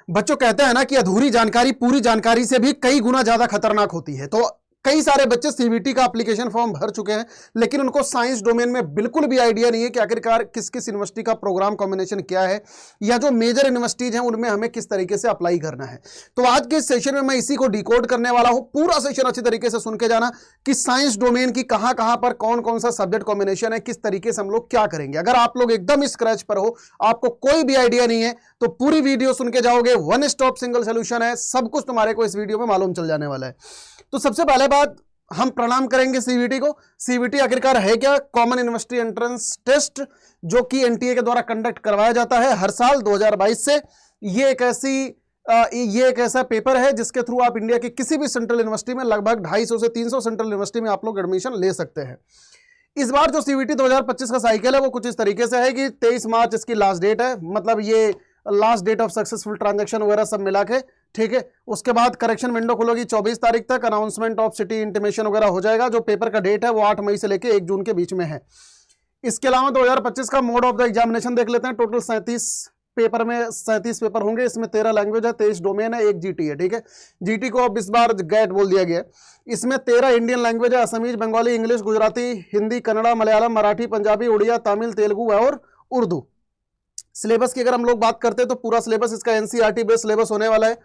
बच्चों कहते हैं ना कि अधूरी जानकारी पूरी जानकारी से भी कई गुना ज्यादा खतरनाक होती है। तो कई सारे बच्चे सीबीटी का एप्लीकेशन फॉर्म भर चुके हैं, लेकिन उनको साइंस डोमेन में बिल्कुल भी आइडिया नहीं है कि आखिरकार किस किस यूनिवर्सिटी का प्रोग्राम कॉम्बिनेशन क्या है, या जो मेजर यूनिवर्सिटीज हैं उनमें हमें किस तरीके से अप्लाई करना है। तो आज के सेशन में मैं इसी को डिकोड करने वाला हूं। पूरा सेशन अच्छी तरीके से सुन के जाना कि साइंस डोमेन की कहां कहां पर कौन कौन सा सब्जेक्ट कॉम्बिनेशन है, किस तरीके से हम लोग क्या करेंगे। अगर आप लोग एकदम स्क्रैच पर हो, आपको कोई भी आइडिया नहीं है, तो पूरी वीडियो सुन के जाओगे। वन स्टॉप सिंगल सोल्यूशन है, सब कुछ तुम्हारे को इस वीडियो में मालूम चल जाने वाला है। तो सबसे पहले बात, हम प्रणाम करेंगे सीबीटी को। सीबीटी आखिरकार है क्या? कॉमन यूनिवर्सिटी एंट्रेंस टेस्ट, जो कि एनटीए के द्वारा कंडक्ट करवाया जाता है हर साल 2022 से। ये एक ऐसा पेपर है जिसके थ्रू आप इंडिया की किसी भी सेंट्रल यूनिवर्सिटी में लगभग 250 से 300 सेंट्रल यूनिवर्सिटी में आप लोग एडमिशन ले सकते हैं। इस बार जो सीबीटी 2025 का साइकिल है वो कुछ इस तरीके से है कि 23 मार्च इसकी लास्ट डेट है, मतलब ये last date of successful transaction वगैरह सब मिला के, ठीक है। उसके बाद करेक्शन विंडो खुलेगी 24 तारीख तक, अनाउंसमेंट ऑफ सिटी इंटीमेशन वगैरह हो जाएगा। जो पेपर का डेट है वो 8 मई से लेके 1 जून के बीच में है। इसके अलावा 2025 का मोड ऑफ द एग्जामिनेशन देख लेते हैं। टोटल 37 पेपर में 37 पेपर होंगे। इसमें 13 लैंग्वेज है, 23 डोमेन है, 1 जीटी है, ठीक है। जीटी को अब इस बार गैट बोल दिया गया है। इसमें 13 इंडियन लैंग्वेज है, असमीज, बंगाली, इंग्लिश, गुजराती, हिंदी, कन्नड़ा, मलयालम, मराठी, पंजाबी, उड़िया, तमिल, तेलुगु और उर्दू। सिलेबस की अगर हम लोग बात करते हैं तो पूरा सिलेबस इसका एनसीईआरटी बेस्ड सिलेबस होने वाला है।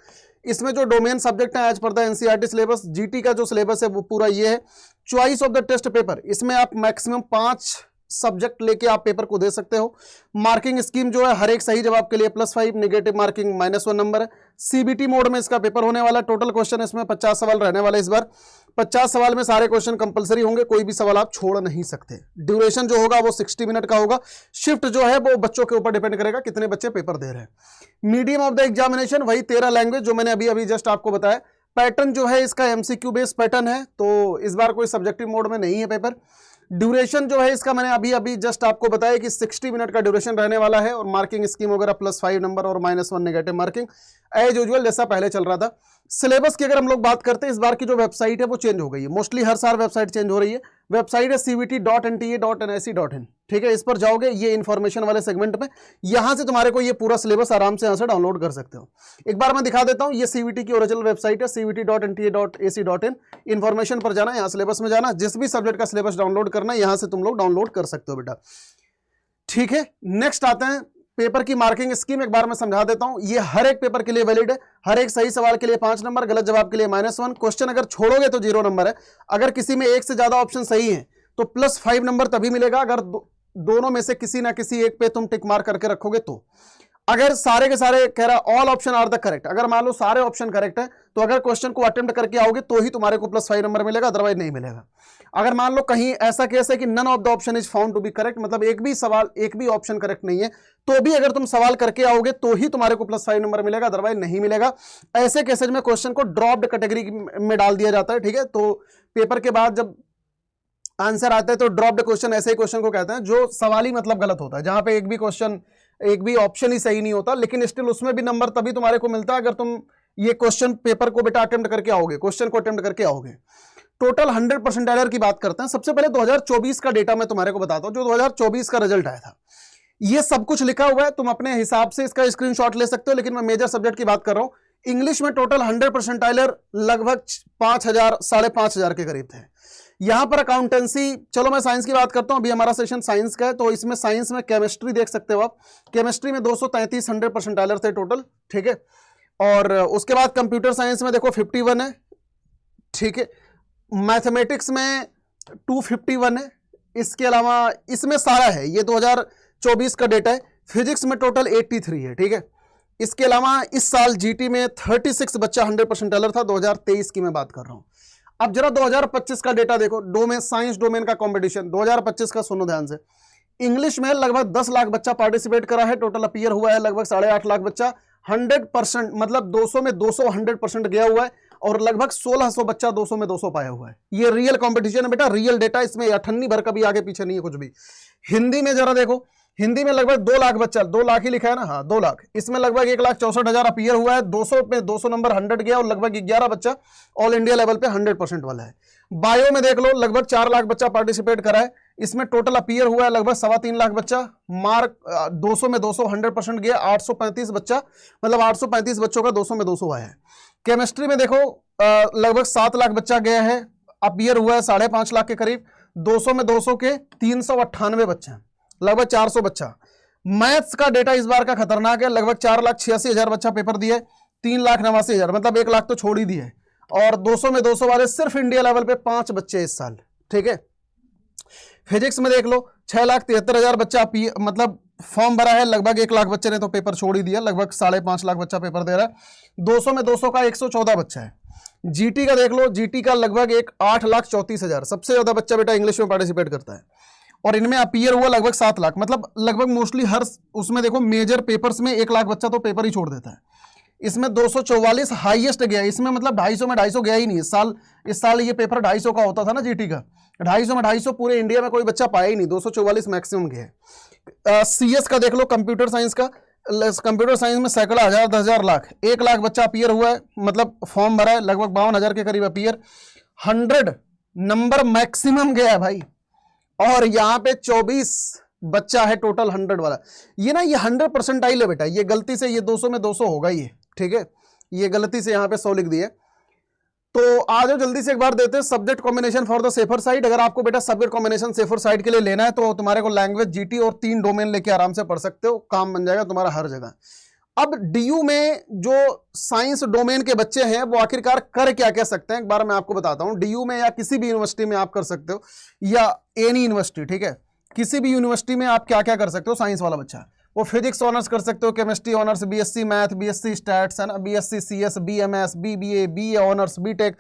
इसमें जो डोमेन सब्जेक्ट है as per the NCERT syllabus, GT का जो सिलेबस है वो पूरा ये है। Choice of the test paper, इसमें आप मैक्सिमम 5 सब्जेक्ट लेके आप पेपर को दे सकते हो। मार्किंग स्कीम जो है, हर एक सही जवाब के लिए +5, नेगेटिव मार्किंग -1 नंबर है। सीबीटी मोड में इसका पेपर होने वाला है। टोटल क्वेश्चन इसमें 50 सवाल रहने वाले इस बार। 50 सवाल में सारे क्वेश्चन कंपलसरी होंगे, कोई भी सवाल आप छोड़ नहीं सकते। ड्यूरेशन जो होगा वो 60 मिनट का होगा। शिफ्ट जो है वो बच्चों के ऊपर डिपेंड करेगा कितने बच्चे पेपर दे रहे हैं। मीडियम ऑफ द एग्जामिनेशन वही 13 लैंग्वेज जो मैंने अभी जस्ट आपको बताया। पैटर्न जो है इसका एमसीक्यू बेस्ड पैटर्न है, तो इस बार कोई सब्जेक्टिव मोड में नहीं है पेपर। ड्यूरेशन जो है इसका मैंने अभी जस्ट आपको बताया कि 60 मिनट का ड्यूरेशन रहने वाला है। और मार्किंग स्कीम वगैरह +5 नंबर और -1 नेगेटिव मार्किंग, एज यूजुअल जैसा पहले चल रहा था। सिलेबस की अगर हम लोग बात करते हैं, इस बार की जो वेबसाइट है वो चेंज हो गई है। मोस्टली हर साल वेबसाइट चेंज हो रही है। वेबसाइट है cvt.nta.nic.in, ठीक है। इस पर जाओगे ये इन्फॉर्मेशन वाले सेगमेंट में, यहां से तुम्हारे को ये पूरा सिलेबस आराम से यहां से डाउनलोड कर सकते हो। एक बार मैं दिखा देता हूं, ये सीवीटी की ओरिजिनल वेबसाइट है cvt.nta.ac.in। इन्फॉर्मेशन पर जाना, यहाँ सिलेबस में जाना, जिस भी सब्जेक्ट का सिलेबस डाउनलोड करना है यहां से तुम लोग डाउनलोड कर सकते हो बेटा, ठीक है। नेक्स्ट आते हैं पेपर की मार्किंग स्कीम। एक बार मैं समझा देता हूं, ये हर एक पेपर के लिए वैलिड है। हर एक सही सवाल के लिए 5 नंबर, गलत जवाब के लिए -1। क्वेश्चन अगर छोड़ोगे तो 0 नंबर है। अगर किसी में एक से ज्यादा ऑप्शन सही है तो +5 नंबर तभी मिलेगा अगर दोनों में से किसी ना किसी एक पे तुम टिक मार्क करके रखोगे तो। अगर सारे के सारे कह रहा all option are the correct, अगर मान लो सारे ऑप्शन करेक्ट है तो अगर क्वेश्चन को अटेम्प्ट करके आओगे तो ही तुम्हारे को +5 नंबर मिलेगा, अदरवाइज नहीं मिलेगा। अगर मान लो कहीं ऐसा केस है कि none of the option is found to be correct, मतलब एक भी ऑप्शन करेक्ट नहीं है, तो भी अगर तुम सवाल करके आओगे तो ही तुम्हारे को +5 नंबर मिलेगा, अदरवाइज नहीं मिलेगा। ऐसे केसेज में क्वेश्चन को ड्रॉप्ड कैटेगरी में डाल दिया जाता है, ठीक है। तो पेपर के बाद जब आंसर आता है तो ड्रॉप्ड क्वेश्चन ऐसे ही क्वेश्चन को कहते हैं जो सवाल ही मतलब गलत होता है, जहां पे एक भी ऑप्शन ही सही नहीं होता, लेकिन स्टिल उसमें भी नंबर तभी तुम्हारे को मिलता है अगर तुम ये क्वेश्चन पेपर को बेटा अटेम्प्ट करके आओगे, क्वेश्चन को अटेम्प्ट करके आओगे। टोटल 100 परसेंटाइलर की बात करते हैं। सबसे पहले 2024 का डेटा मैं तुम्हारे को बताता हूं, जो 2024 का रिजल्ट आया था। ये सब कुछ लिखा हुआ है, तुम अपने हिसाब से इसका स्क्रीनशॉट ले सकते हो, लेकिन मैं मेजर सब्जेक्ट की बात कर रहा हूं। इंग्लिश में टोटल 100 परसेंटाइलर लगभग 5,000 5,500 के करीब थे। यहां पर अकाउंटेंसी, चलो मैं साइंस की बात करता हूं, अभी हमारा सेशन साइंस का है, तो इसमें साइंस में केमिस्ट्री देख सकते हो आप। केमिस्ट्री में 233 100 परसेंटाइलर थे टोटल, ठीक है। और उसके बाद कंप्यूटर साइंस में देखो 51 है, ठीक है। मैथमेटिक्स में 251 है। इसके अलावा इसमें सारा है, ये 2024 का डेटा है। फिजिक्स में टोटल 83 है, ठीक है। इसके अलावा इस साल जीटी में 36 बच्चा 100 परसेंटाइलर था, 2023 की मैं बात कर रहा हूं। अब जरा 2025 का डेटा देखो, डोमेन साइंस डोमेन का कंपटीशन 2025 का, सुनो ध्यान से। इंग्लिश में लगभग 10 लाख बच्चा पार्टिसिपेट करा है, टोटल अपीयर हुआ है लगभग 8.5 लाख बच्चा। 100% मतलब 200 में 200 100% गया हुआ है, और लगभग 1600 बच्चा 200 में 200 पाया हुआ है। ये रियल कंपटीशन है बेटा, रियल डेटा, इसमें अठन्नी भर का भी आगे पीछे नहीं है कुछ भी। हिंदी में जरा देखो, हिंदी में लगभग 2 लाख बच्चा, 2 लाख ही लिखा है ना, हाँ 2 लाख। इसमें लगभग 1,64,000 अपीयर हुआ है, 200 में 200 नंबर 100 गया, और लगभग 11 बच्चा ऑल इंडिया लेवल पे 100% वाला है। बायो में देख लो, लगभग 4 लाख बच्चा पार्टिसिपेट करा है, इसमें टोटल अपीयर हुआ है लगभग 3.25 लाख बच्चा। मार्क 200 में 200 100% गया, 835 बच्चा, मतलब 835 बच्चों का 200 में 200 आया है। केमिस्ट्री में देखो लगभग 7 लाख बच्चा गया है, अपीयर हुआ है 5.5 लाख के करीब, 200 में 200 के 398 बच्चे हैं, लगभग 400 बच्चा। मैथ्स का डेटा इस बार का खतरनाक है, लगभग 4,86,000 बच्चा पेपर दिए, 3,89,000, मतलब 1 लाख तो छोड़ ही दिए। और 200 में 200 वाले सिर्फ इंडिया लेवल पे 5 बच्चे इस साल, ठीक है। फिजिक्स में देख लो 6,73,000 बच्चा मतलब फॉर्म भरा है, लगभग 1 लाख बच्चे ने तो पेपर छोड़ ही दिया, लगभग 5.5 लाख बच्चा पेपर दे रहा है। 200 में 200 का 114 बच्चा है। जीटी का देख लो, जीटी का लगभग 8,34,000, सबसे ज्यादा बच्चा बेटा इंग्लिश में पार्टिसिपेट करता है। और इनमें अपीयर हुआ लगभग 7 लाख, मतलब लगभग मोस्टली हर उसमें देखो मेजर पेपर्स में 1 लाख बच्चा तो पेपर ही छोड़ देता है। इसमें 244 हाईएस्ट गया, इसमें मतलब 250 में 250 गया ही नहीं इस साल ये पेपर 250 का होता था ना जीटी का, 250 में 250 पूरे इंडिया में कोई बच्चा पाया ही नहीं, 244 मैक्सिमम गया। सीएस का देख लो, कंप्यूटर साइंस का, कंप्यूटर साइंस में सैकड़ा हजार 10,000 लाख, 1 लाख बच्चा अपीयर हुआ है, मतलब फॉर्म भरा है, लगभग 52,000 के करीब अपीयर, 100 नंबर मैक्सिमम गया है भाई। और यहाँ पे 24 बच्चा है टोटल 100 वाला। ये ना ये 100 परसेंटाइल है बेटा, ये गलती से ये 200 में 200 होगा ये, ठीक है, ये गलती से यहाँ पे 100 लिख दिए। तो आ जाओ जल्दी से एक बार देते हैं subject combination for the safer side. अगर आपको बेटा सब्जेक्ट कॉम्बिनेशन सेफर साइड के लिए लेना है तो तुम्हारे को लैंग्वेज, जीटी और 3 डोमेन लेके आराम से पढ़ सकते हो, काम बन जाएगा तुम्हारा हर जगह। अब डीयू में जो साइंस डोमेन के बच्चे हैं वो आखिरकार कर क्या कह सकते हैं, एक बार मैं आपको बताता हूं। डीयू में या किसी भी यूनिवर्सिटी में आप कर सकते हो, या एनी यूनिवर्सिटी, ठीक है, किसी भी यूनिवर्सिटी में आप क्या क्या कर सकते हो। साइंस वाला बच्चा वो फिजिक्स ऑनर्स कर सकते हो, chemistry honours, BSc math, BSc stats है ना, BSc CS, BMS, BBA, BA honours, BTech,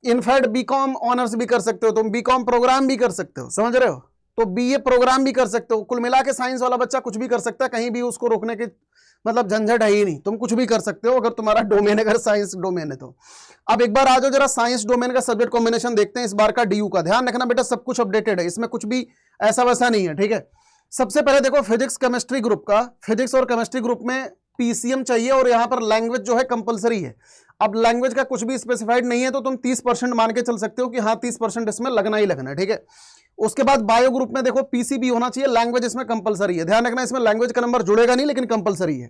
in fact BCom honours भी कर सकते हो तुम, बीकॉम प्रोग्राम भी कर सकते हो, समझ रहे हो, तो बीए प्रोग्राम भी कर सकते हो। कुल मिला के साइंस वाला बच्चा कुछ भी कर सकता है, कहीं भी उसको रोकने की मतलब झंझट है ही नहीं, तुम कुछ भी कर सकते हो अगर तुम्हारा डोमेन, अगर साइंस डोमेन है तो। अब एक बार आ जाओ जरा साइंस डोमेन का सब्जेक्ट कॉम्बिनेशन देखते हैं इस बार का डीयू का। ध्यान रखना बेटा सब कुछ अपडेटेड है, इसमें कुछ भी ऐसा वैसा नहीं है, ठीक है। सबसे पहले देखो फिजिक्स केमिस्ट्री ग्रुप का, फिजिक्स और केमिस्ट्री ग्रुप में पीसीएम चाहिए और यहां पर लैंग्वेज जो है कंपलसरी है। अब लैंग्वेज का कुछ भी स्पेसिफाइड नहीं है तो तुम 30% मान के चल सकते हो कि हाँ 30% इसमें लगना ही लगना है, ठीक है। उसके बाद बायो ग्रुप में देखो पीसीबी होना चाहिए, लैंग्वेज इसमें कंपलसरी है, ध्यान रखना इसमें लैंग्वेज का नंबर जुड़ेगा नहीं लेकिन कंपलसरी है।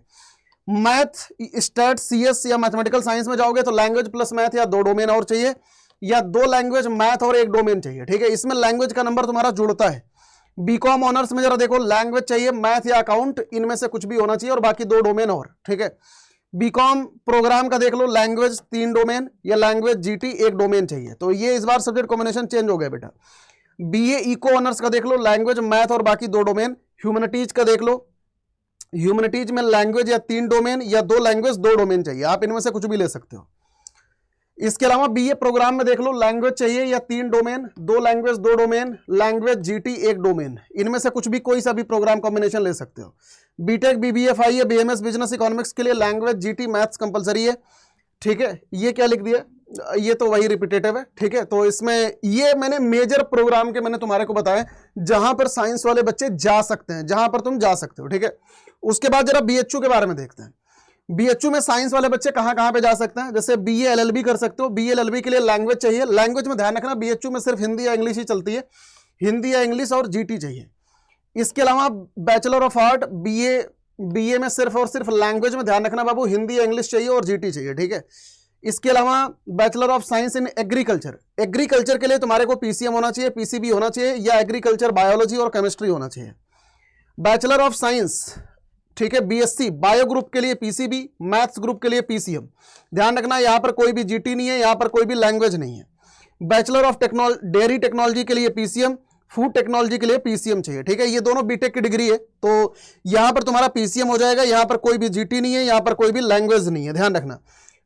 मैथ, स्टैट, सीएस या मैथमेटिकल साइंस में जाओगे तो लैंग्वेज प्लस मैथ या 2 डोमेन और चाहिए, या 2 लैंग्वेज मैथ और 1 डोमेन चाहिए, ठीक है, इसमें लैंग्वेज का नंबर तुम्हारा जुड़ता है। बीकॉम ऑनर्स में जरा देखो लैंग्वेज चाहिए, मैथ या अकाउंट, इनमें से कुछ भी होना चाहिए और बाकी 2 डोमेन और, ठीक है। बीकॉम प्रोग्राम का देख लो लैंग्वेज 3 डोमेन या लैंग्वेज जीटी 1 डोमेन चाहिए, तो ये इस बार सब्जेक्ट कॉम्बिनेशन चेंज हो गया बेटा। बीए इको ऑनर्स का देख लो लैंग्वेज, मैथ और बाकी 2 डोमेन। ह्यूमैनिटीज का देख लो, ह्यूमैनिटीज में लैंग्वेज या 3 डोमेन या 2 लैंग्वेज 2 डोमेन चाहिए, आप इनमें से कुछ भी ले सकते हो। इसके अलावा बीए प्रोग्राम में देख लो लैंग्वेज चाहिए या 3 domain, 2 language 2 domain, language GT 1 domain, इनमें से कुछ भी कोई सा भी प्रोग्राम कॉम्बिनेशन ले सकते हो। बीटेक, बीबीएफआई, बीएमएस बिजनेस इकोनॉमिक्स के लिए लैंग्वेज जीटी मैथ्स कंपलसरी है, ठीक है। ये क्या लिख दिया, ये तो वही रिपीटेटिव है, ठीक है। तो इसमें ये मैंने मेजर प्रोग्राम के मैंने तुम्हारे को बताया जहां पर साइंस वाले बच्चे जा सकते हैं, जहां पर तुम जा सकते हो, ठीक है। उसके बाद जरा बीएचयू के बारे में देखते हैं। बीएचयू में साइंस वाले बच्चे कहां कहां पे जा सकते हैं, जैसे बीए एलएलबी कर सकते हो। बीए एलएलबी के लिए लैंग्वेज चाहिए, लैंग्वेज में ध्यान रखना बीएचयू में सिर्फ हिंदी या इंग्लिश ही चलती है, हिंदी या इंग्लिश और जीटी चाहिए। इसके अलावा बैचलर ऑफ आर्ट बीए में सिर्फ और सिर्फ लैंग्वेज में ध्यान रखना बाबू, हिंदी या इंग्लिश चाहिए और जीटी चाहिए, ठीक है। इसके अलावा bachelor of science in agriculture, agriculture के लिए तुम्हारे को पीसीएम होना चाहिए, पीसीबी होना चाहिए या एग्रीकल्चर बायोलॉजी और केमिस्ट्री होना चाहिए। बैचलर ऑफ साइंस, ठीक है, बीएससी बायो ग्रुप के लिए पीसीबी, मैथ्स ग्रुप के लिए पीसीएम। ध्यान रखना यहां पर कोई भी जीटी नहीं है, यहां पर कोई भी लैंग्वेज नहीं है। बैचलर ऑफ डेयरी टेक्नोलॉजी के लिए पीसीएम, फूड टेक्नोलॉजी के लिए पीसीएम चाहिए, ठीक है। ये दोनों बीटेक की डिग्री है तो यहां पर तुम्हारा पीसीएम हो जाएगा, यहां पर कोई भी जीटी नहीं है, यहां पर कोई भी लैंग्वेज नहीं है, ध्यान रखना।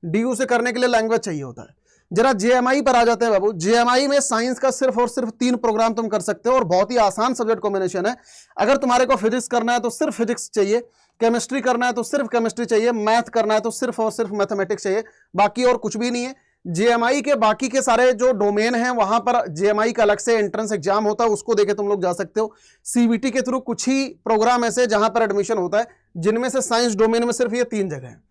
डीयू से करने के लिए लैंग्वेज चाहिए होता है। जरा जेएमआई पर आ जाते हैं बाबू। जेएमआई में साइंस का सिर्फ और सिर्फ 3 प्रोग्राम तुम कर सकते हो और बहुत ही आसान सब्जेक्ट कॉम्बिनेशन है। अगर तुम्हारे को फिजिक्स करना है तो सिर्फ फिजिक्स चाहिए, केमिस्ट्री करना है तो सिर्फ केमिस्ट्री चाहिए, मैथ करना है तो सिर्फ और सिर्फ मैथमेटिक्स चाहिए, बाकी और कुछ भी नहीं है। जेएमआई के बाकी के सारे जो डोमेन हैं वहां पर जेएमआई का अलग से एंट्रेंस एग्जाम होता है, उसको देके तुम लोग जा सकते हो। सीवीटी के थ्रू कुछ ही प्रोग्राम ऐसे जहां पर एडमिशन होता है, जिनमें से साइंस डोमेन में सिर्फ ये 3 जगह है।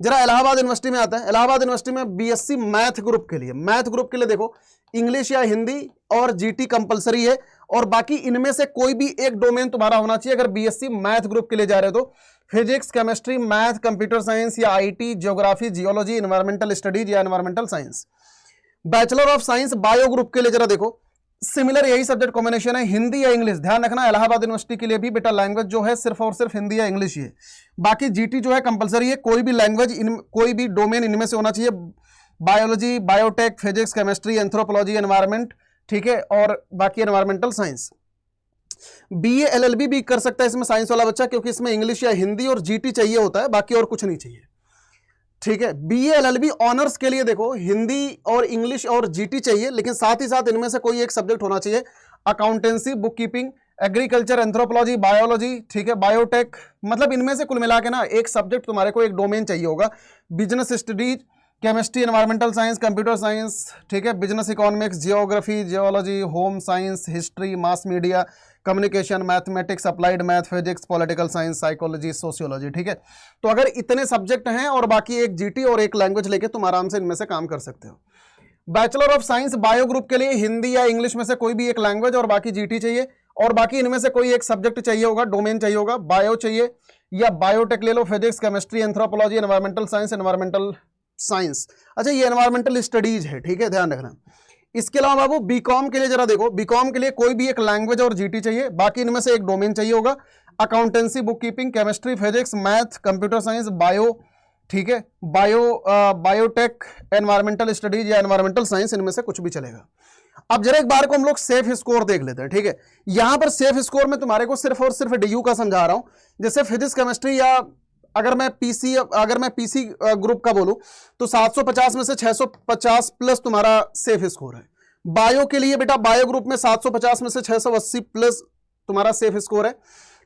जरा इलाहाबाद यूनिवर्सिटी में आता है, इलाहाबाद यूनिवर्सिटी में बीएससी मैथ ग्रुप के लिए, मैथ ग्रुप के लिए देखो इंग्लिश या हिंदी और जीटी कंपलसरी है, और बाकी इनमें से कोई भी एक डोमेन तुम्हारा होना चाहिए अगर बीएससी मैथ ग्रुप के लिए जा रहे हो तो। Physics, chemistry, math, computer science या IT, geography, geology, environmental studies या environmental science. Bachelor of science bio group के लिए जरा देखो सिमिलर यही सब्जेक्ट कॉम्बिनेशन है, हिंदी या इंग्लिश। ध्यान रखना इलाहाबाद यूनिवर्सिटी के लिए भी बेटा लैंग्वेज जो है सिर्फ और सिर्फ हिंदी या इंग्लिश ही है। बाकी जीटी जो है कंपलसरी है, कोई भी लैंग्वेज कोई भी डोमेन इनमें से होना चाहिए, biology, biotech, physics, chemistry, anthropology, environment, ठीक है, और बाकी एनवायरमेंटल साइंस। बीए एलएलबी भी कर सकता है इसमें साइंस वाला बच्चा, क्योंकि इसमें इंग्लिश या हिंदी और जीटी चाहिए होता है, बाकी और कुछ नहीं चाहिए, ठीक है। बीए एलएलबी ऑनर्स के लिए देखो हिंदी और इंग्लिश और जीटी चाहिए, लेकिन साथ ही साथ इनमें से कोई एक सब्जेक्ट होना चाहिए, accountancy, book keeping, agriculture, anthropology, biology, ठीक है, बायोटेक, मतलब इनमें से कुल मिला के ना एक सब्जेक्ट तुम्हारे को एक डोमेन चाहिए होगा। Business studies, chemistry, environmental science, computer science, ठीक है, business economics, geography, geology, home science, history, mass media, communication, mathematics, applied math, physics, political science, psychology, sociology, ठीक है। तो अगर इतने सब्जेक्ट हैं और बाकी एक जीटी और एक लैंग्वेज लेके तुम आराम से इनमें से काम कर सकते हो। Bachelor of science bio group के लिए हिंदी या इंग्लिश में से कोई भी एक लैंग्वेज और बाकी जीटी चाहिए, और बाकी इनमें से कोई एक सब्जेक्ट चाहिए होगा, डोमेन चाहिए होगा, बायो चाहिए या बायोटेक ले लो, physics, chemistry, anthropology, environmental science, environmental science. अच्छा ये एनवायरमेंटल स्टडीज है, ठीक है, ध्यान रखना। इसके अलावा बाबू बीकॉम के लिए जरा देखो, बीकॉम के लिए कोई भी एक लैंग्वेज और जीटी चाहिए, बाकी इनमें से एक डोमेन चाहिए होगा, accountancy, book keeping, chemistry, physics, math, computer science, bio, ठीक है, बायोटेक, एनवायरमेंटल स्टडीज या एनवायरमेंटल साइंस, इनमें से कुछ भी चलेगा। अब जरा एक बार को हम लोग सेफ स्कोर देख लेते हैं, ठीक है। यहां पर सेफ स्कोर में तुम्हारे को सिर्फ और सिर्फ डीयू का समझा रहा हूं, जैसे फिजिक्स, केमिस्ट्री या अगर मैं पीसी ग्रुप का बोलूं तो 750 में से 650 प्लस तुम्हारा सेफ स्कोर है। बायो के लिए बेटा बायो ग्रुप में 750 में से 680 प्लस तुम्हारा सेफ स्कोर है।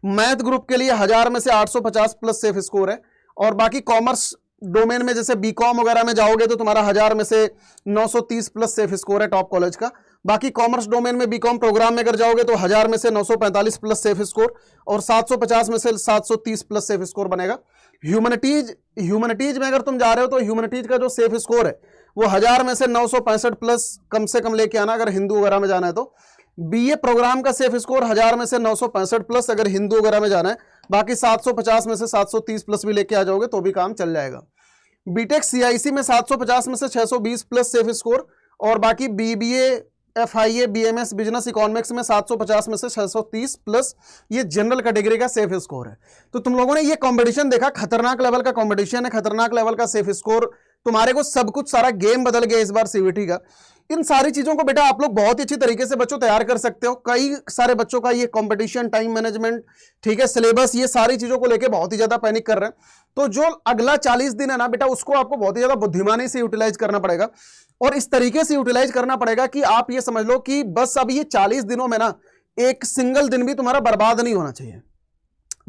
मैथ ग्रुप के लिए 1000 में से 850 प्लस सेफ स्कोर है। और बाकी कॉमर्स डोमेन में जैसे बीकॉम वगैरह में जाओगे तो तुम्हारा 1000 में से 930 प्लस सेफ स्कोर है टॉप कॉलेज का। बाकी कॉमर्स डोमेन में बीकॉम प्रोग्राम में अगर जाओगे तो 1000 में से 945 प्लस सेफ स्कोर और 750 में से 730 प्लस सेफ स्कोर बनेगा। ह्यूमैनिटीज में अगर तुम जा रहे हो तो ह्यूमैनिटीज का जो सेफ स्कोर है वो 1000 में से 965 प्लस कम से कम लेके आना अगर हिंदू वगैरह में जाना है तो। बीए प्रोग्राम का सेफ स्कोर 1000 में से 965 प्लस अगर हिंदू वगैरह में जाना है। बाकी 750 में से 730 प्लस भी लेके आ जाओगे तो भी काम चल जाएगा। बीटेक सीआईसी में 750 में से 620 प्लस सेफ स्कोर और बाकी BBA, FIA, BMS, business economics में 750 में से 630 प्लस ये जनरल कैटेगरी का सेफ स्कोर है। तो तुम लोगों ने ये कंपटीशन देखा, खतरनाक लेवल का कंपटीशन है, खतरनाक लेवल का सेफ स्कोर, तुम्हारे को सब कुछ सारा गेम बदल गया इस बार सीवीटी का। इन सारी चीजों को बेटा आप लोग बहुत ही अच्छी तरीके से बच्चों तैयार कर सकते हो। कई सारे बच्चों का ये कंपटीशन, टाइम मैनेजमेंट, ठीक है, सिलेबस, ये सारी चीजों को लेके बहुत ही ज्यादा पैनिक कर रहे हैं। तो जो अगला 40 दिन है ना बेटा उसको आपको बहुत ही ज्यादा बुद्धिमानी से यूटिलाइज करना पड़ेगा और इस तरीके से यूटिलाइज करना पड़ेगा कि आप ये समझ लो कि बस अब ये 40 दिनों में ना एक सिंगल दिन भी तुम्हारा बर्बाद नहीं होना चाहिए।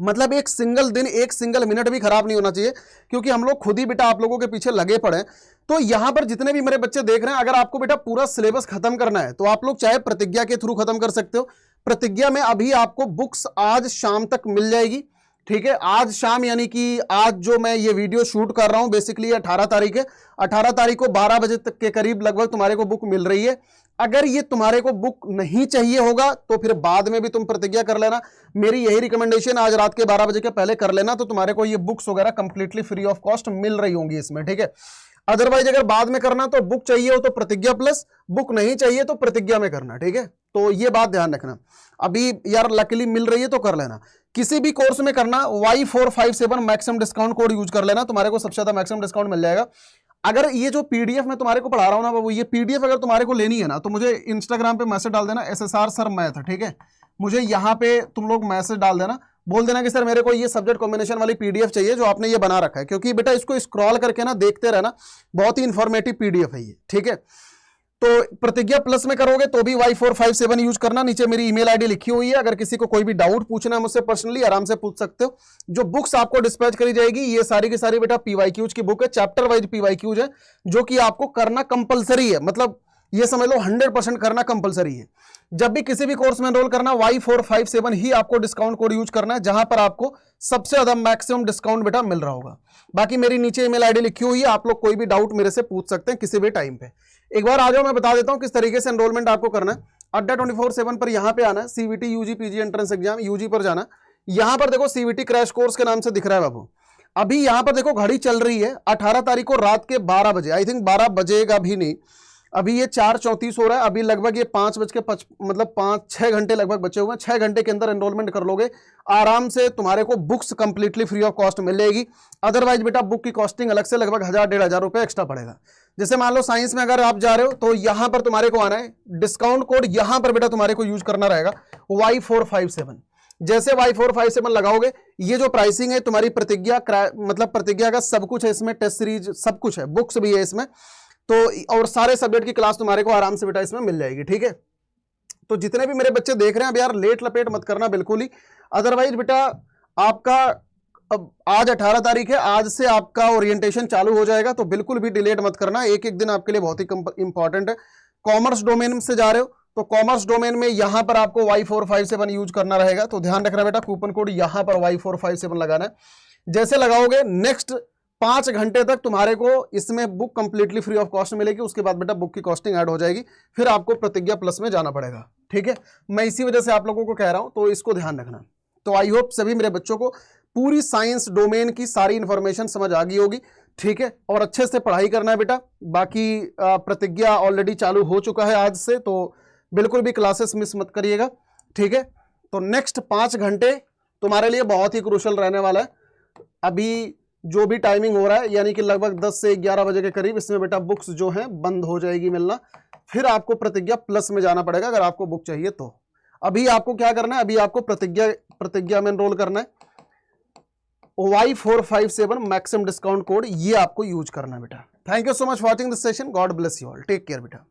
मतलब एक सिंगल दिन, एक सिंगल मिनट भी खराब नहीं होना चाहिए, क्योंकि हम लोग खुद ही बेटा आप लोगों के पीछे लगे पड़े। तो यहां पर जितने भी मेरे बच्चे देख रहे हैं, अगर आपको बेटा पूरा सिलेबस खत्म करना है तो आप लोग चाहे प्रतिज्ञा के थ्रू खत्म कर सकते हो। प्रतिज्ञा में अभी आपको बुक्स आज शाम तक मिल जाएगी, ठीक है। आज शाम यानी कि आज जो मैं ये वीडियो शूट कर रहा हूं बेसिकली 18 तारीख है, 18 तारीख को 12 बजे तक के करीब लगभग तुम्हारे को बुक मिल रही है। अगर ये तुम्हारे को बुक नहीं चाहिए होगा तो फिर बाद में भी तुम प्रतिज्ञा कर लेना। मेरी यही रिकमेंडेशन, आज रात के 12 बजे के पहले कर लेना तो तुम्हारे को ये बुक्स वगैरह कंप्लीटली फ्री ऑफ कॉस्ट मिल रही होंगी इसमें, ठीक है। अदरवाइज अगर बाद में करना तो बुक चाहिए हो तो प्रतिज्ञा प्लस, बुक नहीं चाहिए तो प्रतिज्ञा में करना, ठीक है। तो ये बात ध्यान रखना। अभी यार लकीली मिल रही है तो कर लेना। किसी भी कोर्स में करना Y457 maximum discount code use कर लेना, तुम्हारे को सबसे ज्यादा मैक्सिमम डिस्काउंट मिल जाएगा। अगर ये जो पीडीएफ मैं तुम्हारे को पढ़ा रहा हूं ना बाबू, ये पीडीएफ अगर तुम्हारे को लेनी है ना तो मुझे इंस्टाग्राम पे मैसेज डाल देना, SSR सर मैथ, ठीक है। मुझे यहाँ पे तुम लोग मैसेज डाल देना, बोल देना कि सर मेरे को ये सब्जेक्ट कॉम्बिनेशन वाली पीडीएफ चाहिए जो आपने ये बना रखा है, क्योंकि बेटा इसको स्क्रॉल करके ना देखते रहना, बहुत ही इंफॉर्मेटिव पीडीएफ है ये, ठीक है। तो प्रतिज्ञा प्लस में करोगे तो भी Y457 यूज करना। नीचे मेरी ईमेल आईडी लिखी हुई है, अगर किसी को कोई भी डाउट पूछना है मुझसे पर्सनली आराम से पूछ सकते हो। जो बुक्स आपको डिस्पैच करी जाएगी ये सारी की सारी बेटा PYQs की बुक है, चैप्टर वाइज PYQs है, जो कि आपको करना कंपलसरी है। मतलब ये समझ लो 100% करना कंपलसरी है। जब भी किसी भी कोर्स में एनरोल करना Y457 ही आपको डिस्काउंट कोड यूज करना है, जहां पर आपको सबसे ज्यादा मैक्सिमम डिस्काउंट बेटा मिल रहा होगा। बाकी मेरी नीचे ईमेल आईडी लिखी हुई है, आप लोग कोई भी डाउट मेरे से पूछ सकते हैं किसी भी टाइम पे। एक बार आ जाओ, मैं बता देता हूं किस तरीके से एनरोलमेंट आपको करना है। अड्डा 24/7 पर यहां पे आना है, CVT UG PG entrance exam UG पर जाना। यहां पर देखो सीवीटी क्रैश कोर्स के नाम से दिख रहा है बाबू। अभी यहां पर देखो घड़ी चल रही है 18 तारीख को रात के 12 बजे, आई थिंक 12 बजेगा भी नहीं, अभी ये 4:34 हो रहा है। अभी लगभग ये 5:06 घंटे लगभग बचे हुए हैं। 6 घंटे के अंदर एनरोलमेंट कर लोगे आराम से, तुम्हारे को books completely free of cost मिल जाएगी। अदरवाइज बेटा बुक की कॉस्टिंग अलग से लगभग 1000-1500 रुपए एक्स्ट्रा पड़ेगा। जैसे मान लो साइंस में अगर आप जा रहे हो तो यहां पर तुम्हारे को आना है, डिस्काउंट कोड यहां पर बेटा तुम्हारे को यूज करना रहेगा Y457। जैसे Y457 लगाओगे, ये जो प्राइसिंग है तुम्हारी प्रतिज्ञा प्रतिज्ञा का सब कुछ है इसमें, टेस्ट सीरीज सब कुछ है, बुक्स भी है इसमें तो, और सारे सब्जेक्ट की क्लास तुम्हारे को आराम से बेटा इसमें मिल जाएगी। ठीक है, तो जितने भी मेरे बच्चे देख रहे हैं अब यार लेट लपेट मत करना बिल्कुल ही। अदरवाइज बेटा आपका अब आज 18 तारीख है, आज से आपका ओरिएंटेशन चालू हो जाएगा, तो बिल्कुल भी डिलेट मत करना। एक एक दिन आपके लिए बहुत ही इंपॉर्टेंट है। कॉमर्स डोमेन से जा रहे हो तो कॉमर्स डोमेन में यहां पर आपको Y457 यूज करना रहेगा, तो ध्यान रखना बेटा, कूपन कोड यहां पर Y457 लगाना है। जैसे लगाओगे नेक्स्ट 5 घंटे तक तुम्हारे को इसमें book completely free of cost मिलेगी। उसके बाद बेटा बुक की कॉस्टिंग ऐड हो जाएगी, फिर आपको प्रतिज्ञा प्लस में जाना पड़ेगा। ठीक है, मैं इसी वजह से आप लोगों को कह रहा हूं, तो इसको ध्यान रखना। तो आई होप सभी मेरे बच्चों को पूरी साइंस डोमेन की सारी इंफॉर्मेशन समझ आ गई होगी। ठीक है, और अच्छे से पढ़ाई करना है बेटा। बाकी प्रतिज्ञा ऑलरेडी चालू हो चुका है आज से, तो बिल्कुल भी क्लासेस मिस मत करिएगा। ठीक है, तो नेक्स्ट 5 घंटे तुम्हारे लिए बहुत ही क्रूशल रहने वाला है। अभी जो भी टाइमिंग हो रहा है यानी कि लगभग 10 से 11 बजे के करीब, इसमें बेटा बुक्स जो हैं बंद हो जाएगी मिलना, फिर आपको प्रतिज्ञा प्लस में जाना पड़ेगा अगर आपको बुक चाहिए तो। अभी आपको क्या करना है, अभी आपको प्रतिज्ञा में एनरोल करना है। Y457 मैक्सिमम डिस्काउंट कोड ये आपको यूज करना है बेटा। Thank you so much for watching this session, God bless you all, take care बेटा।